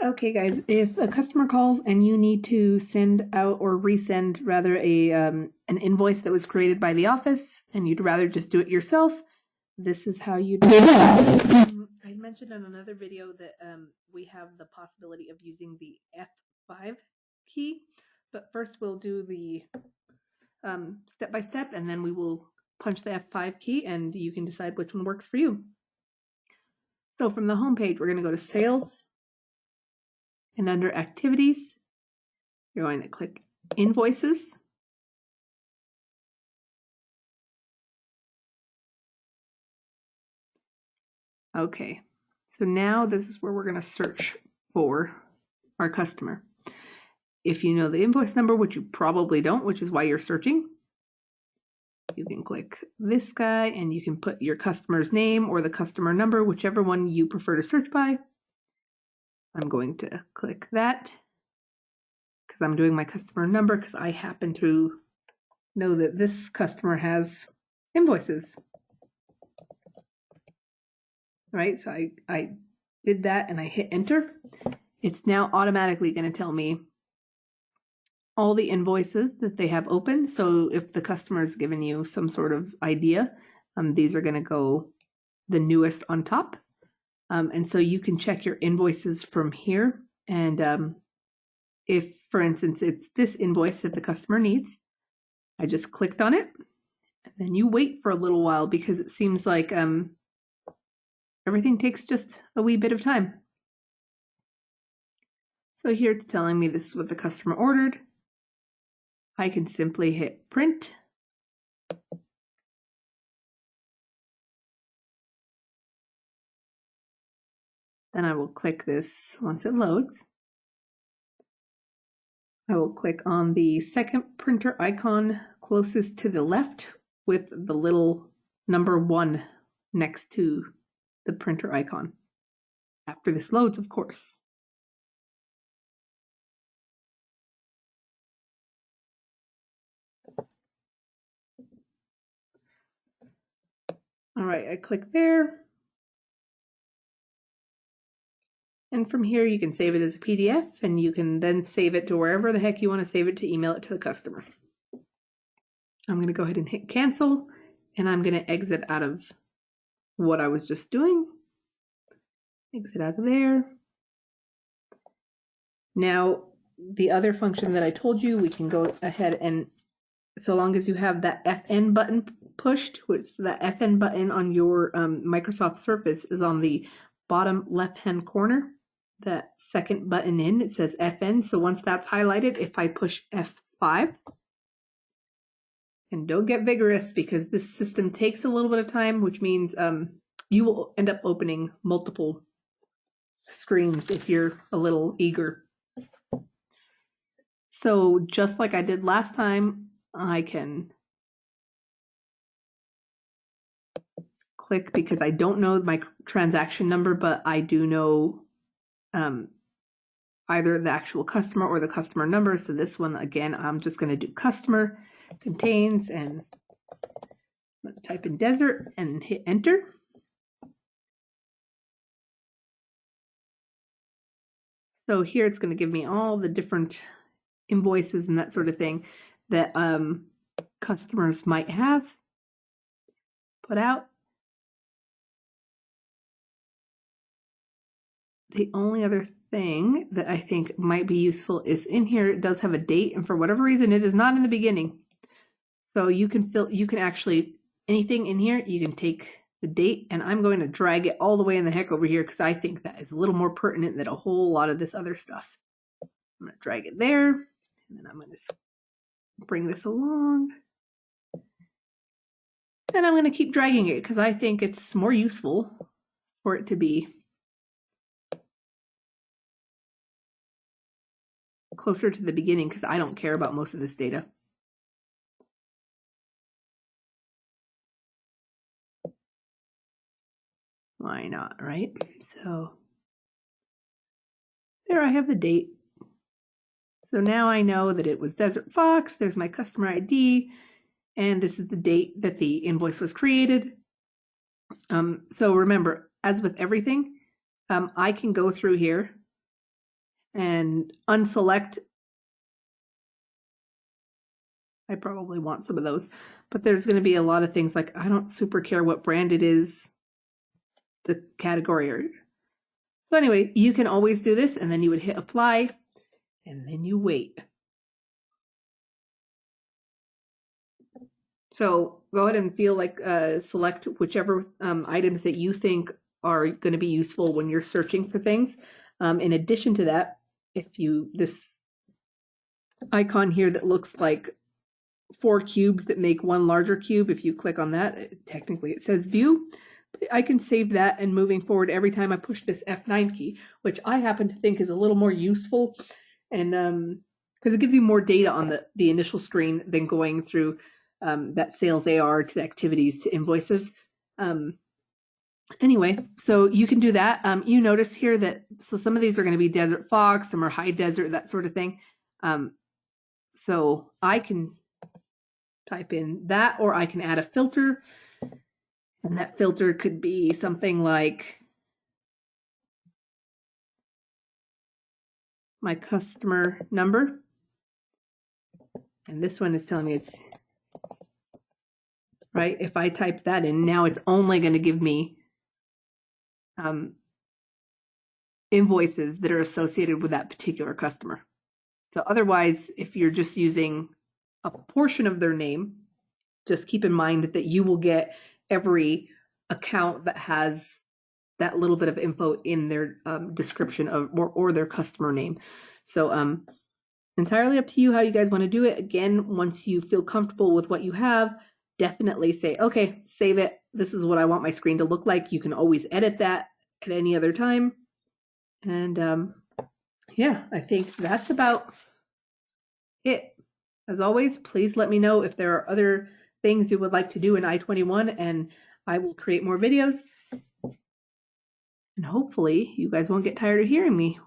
Okay, guys, if a customer calls and you need to send out or resend rather an invoice that was created by the office and you'd rather just do it yourself, this is how you do it. I mentioned in another video that we have the possibility of using the F5 key, but first we'll do the step by step and then we will punch the F5 key and you can decide which one works for you. So from the home page, we're going to go to Sales. And under Activities, you're going to click Invoices. Okay, so now this is where we're going to search for our customer. If you know the invoice number, which you probably don't, which is why you're searching, you can click this guy and you can put your customer's name or the customer number, whichever one you prefer to search by. I'm going to click that because I'm doing my customer number because I happen to know that this customer has invoices. Right, so I did that and I hit enter. It's now automatically going to tell me all the invoices that they have open. So if the customer's given you some sort of idea, these are going to go the newest on top. And so you can check your invoices from here. And if, for instance, it's this invoice that the customer needs, I just clicked on it. And then you wait for a little while because it seems like everything takes just a wee bit of time. So here it's telling me this is what the customer ordered. I can simply hit print. Then I will click this once it loads. I will click on the second printer icon closest to the left with the little number 1 next to the printer icon. After this loads, of course. All right, I click there. And from here, you can save it as a PDF and you can then save it to wherever the heck you want to save it to email it to the customer. I'm going to go ahead and hit cancel and I'm going to exit out of what I was just doing. Exit out of there. Now, the other function that I told you, we can go ahead and so long as you have that FN button pushed, which that FN button on your Microsoft Surface is on the bottom left-hand corner. That second button in, it says FN. So once that's highlighted, if I push F5, and don't get vigorous because this system takes a little bit of time, which means you will end up opening multiple screens if you're a little eager. So just like I did last time, I can click because I don't know my transaction number, but I do know either the actual customer or the customer number. So this one, again, I'm just going to do customer contains and I'm going to type in desert and hit enter. So here it's going to give me all the different invoices and that sort of thing that customers might have put out. The only other thing that I think might be useful is in here it does have a date, and for whatever reason it is not in the beginning. So you can actually anything in here, you can take the date, and I'm going to drag it all the way in the heck over here because I think that is a little more pertinent than a whole lot of this other stuff. I'm going to drag it there, and then I'm going to bring this along. And I'm going to keep dragging it because I think it's more useful for it to be closer to the beginning because I don't care about most of this data. Why not, right? So there I have the date. So now I know that it was Desert Fox. There's my customer ID. And this is the date that the invoice was created. So remember, as with everything, I can go through here and unselect. I probably want some of those, but there's going to be a lot of things like I don't super care what brand it is, the category. So anyway, you can always do this, and then you would hit apply, and then you wait. So go ahead and select whichever items that you think are going to be useful when you're searching for things. In addition to that, this icon here that looks like 4 cubes that make one larger cube, if you click on that, technically it says view. I can save that, and moving forward, every time I push this F9 key, which I happen to think is a little more useful, and because it gives you more data on the initial screen than going through that sales AR to the activities to invoices. Anyway, so you can do that. You notice here that some of these are going to be desert fox, some are high desert, that sort of thing. So I can type in that, or I can add a filter, and that filter could be something like my customer number. And this one is telling me it's right. If I type that in, now it's only going to give me invoices that are associated with that particular customer. So otherwise, if you're just using a portion of their name, just keep in mind that you will get every account that has that little bit of info in their description of or their customer name. So entirely up to you how you guys want to do it. Again, once you feel comfortable with what you have, definitely say, okay, save it. This is what I want my screen to look like. You can always edit that at any other time. And yeah, I think that's about it. As always, please let me know if there are other things you would like to do in i21, and I will create more videos. And hopefully you guys won't get tired of hearing me